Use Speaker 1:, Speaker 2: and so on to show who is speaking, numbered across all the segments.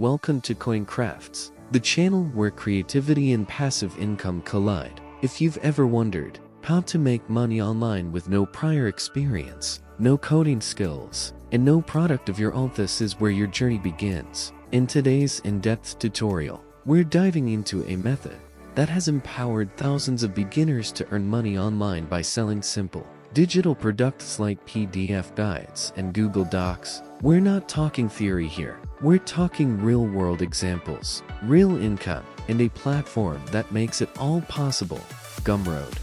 Speaker 1: welcome to CoinCrafts, the channel where creativity and passive income collide. If you've ever wondered how to make money online with no prior experience, no coding skills, and no product of your own, this is where your journey begins. In today's in-depth tutorial, we're diving into a method that has empowered thousands of beginners to earn money online by selling simple digital products like PDF guides and Google Docs. We're not talking theory here. We're talking real-world examples, real income, and a platform that makes it all possible. Gumroad.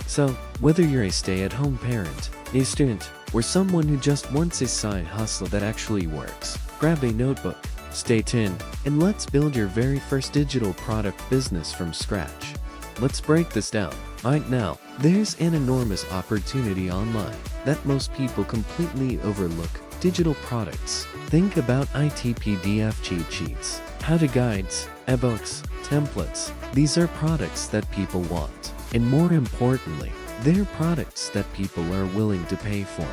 Speaker 1: So, whether you're a stay-at-home parent, a student, or someone who just wants a side hustle that actually works, grab a notebook, stay tuned, and let's build your very first digital product business from scratch. Let's break this down. Right now, there's an enormous opportunity online that most people completely overlook. Digital products. Think about IT PDF cheat sheets, how-to guides, ebooks, templates. These are products that people want. And more importantly, they're products that people are willing to pay for.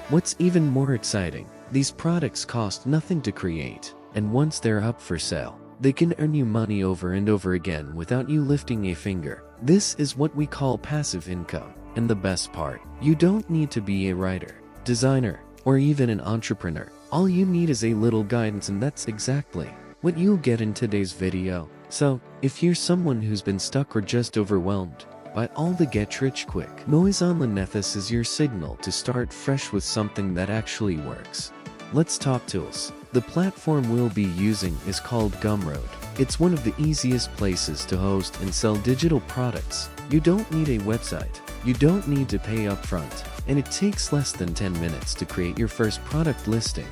Speaker 1: What's even more exciting, these products cost nothing to create, and once they're up for sale, they can earn you money over and over again without you lifting a finger. This is what we call passive income. And the best part, you don't need to be a writer, designer, or even an entrepreneur. All you need is a little guidance, and that's exactly what you'll get in today's video. So, if you're someone who's been stuck or just overwhelmed by all the get-rich-quick noise online, this is your signal to start fresh with something that actually works. Let's talk tools. The platform we'll be using is called Gumroad. It's one of the easiest places to host and sell digital products. You don't need a website. You don't need to pay upfront, and it takes less than 10 minutes to create your first product listing.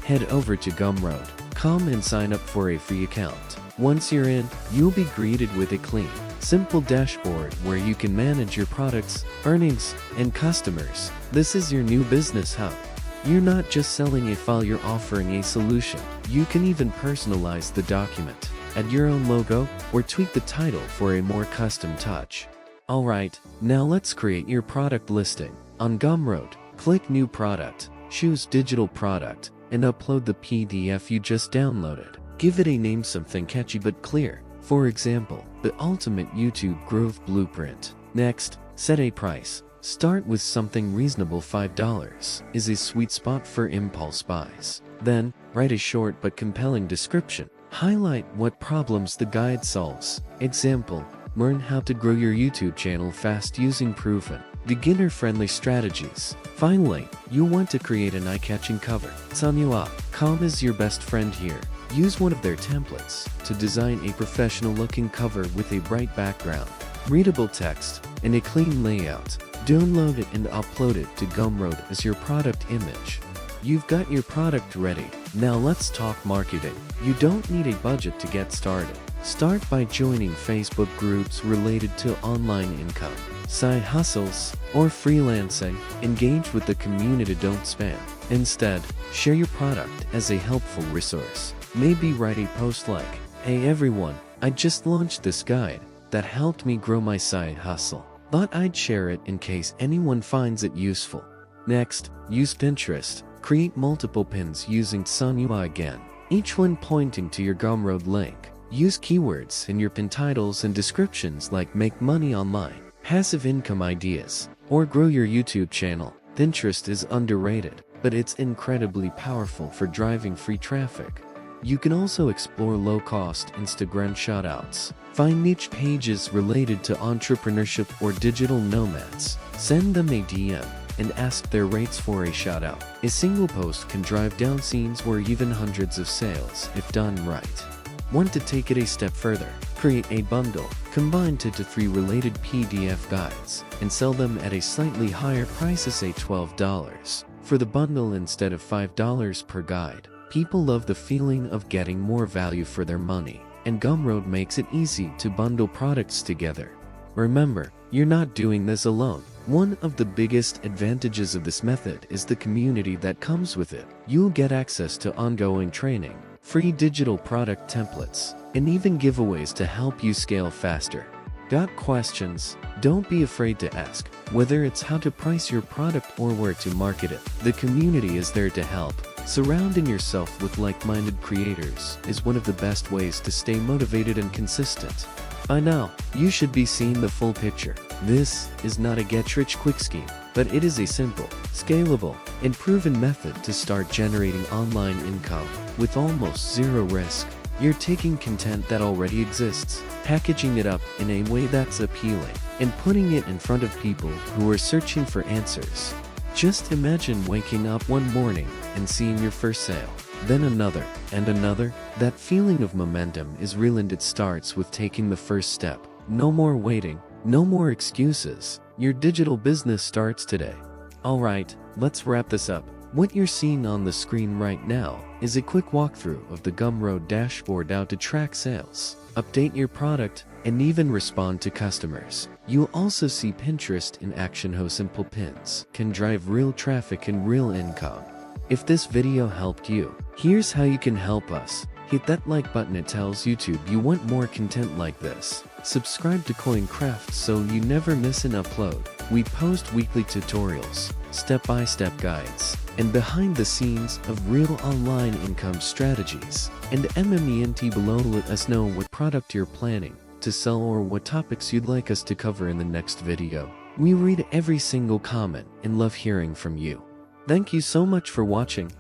Speaker 1: Head over to Gumroad.com and sign up for a free account. Once you're in, you'll be greeted with a clean, simple dashboard where you can manage your products, earnings, and customers. This is your new business hub. You're not just selling a file, you're offering a solution. You can even personalize the document, add your own logo, or tweak the title for a more custom touch. Alright, now let's create your product listing. On Gumroad, click New Product, choose Digital Product, and upload the PDF you just downloaded. Give it a name, something catchy but clear. For example, the Ultimate YouTube Growth Blueprint. Next, set a price. Start with something reasonable. $5 is a sweet spot for impulse buys. Then, write a short but compelling description. Highlight what problems the guide solves. Example, learn how to grow your YouTube channel fast using proven, beginner-friendly strategies. Finally, you'll want to create an eye-catching cover. Sanua.com is your best friend here. Use one of their templates to design a professional-looking cover with a bright background, readable text, and a clean layout. Download it and upload it to Gumroad as your product image. You've got your product ready. Now let's talk marketing. You don't need a budget to get started. Start by joining Facebook groups related to online income, side hustles, or freelancing. Engage with the community, don't spam. Instead, share your product as a helpful resource. Maybe write a post like, "Hey everyone, I just launched this guide that helped me grow my side hustle. Thought I'd share it in case anyone finds it useful." Next, use Pinterest. Create multiple pins using Sanua again, each one pointing to your Gumroad link. Use keywords in your pin titles and descriptions like "make money online," "passive income ideas," or "grow your YouTube channel." Pinterest is underrated, but it's incredibly powerful for driving free traffic. You can also explore low-cost Instagram shoutouts. Find niche pages related to entrepreneurship or digital nomads. Send them a DM and ask their rates for a shoutout. A single post can drive down scenes or even hundreds of sales if done right. Want to take it a step further? Create a bundle. Combine 2 to 3 related PDF guides and sell them at a slightly higher price, say $12 for the bundle instead of $5 per guide. People love the feeling of getting more value for their money, and Gumroad makes it easy to bundle products together. Remember, you're not doing this alone. One of the biggest advantages of this method is the community that comes with it. You'll get access to ongoing training, free digital product templates, and even giveaways to help you scale faster. Got questions? Don't be afraid to ask. Whether it's how to price your product or where to market it, the community is there to help. Surrounding yourself with like-minded creators is one of the best ways to stay motivated and consistent. By now, you should be seeing the full picture. This is not a get-rich-quick scheme, but it is a simple, scalable, and proven method to start generating online income with almost zero risk. You're taking content that already exists, packaging it up in a way that's appealing, and putting it in front of people who are searching for answers. Just imagine waking up one morning and seeing your first sale, then another, and another. That feeling of momentum is real, and it starts with taking the first step. No more waiting, no more excuses. Your digital business starts today. Alright, let's wrap this up. What you're seeing on the screen right now is a quick walkthrough of the Gumroad dashboard how to track sales, update your product, and even respond to customers. You'll also see Pinterest in action. How simple pins can drive real traffic and real income. If this video helped you, here's how you can help us. Hit that like button. It tells YouTube you want more content like this. Subscribe to Coincraft so you never miss an upload. We post weekly tutorials, step-by-step guides, and behind the scenes of real online income strategies. And comment below, let us know what product you're planning to sell or what topics you'd like us to cover in the next video. We read every single comment and love hearing from you. Thank you so much for watching.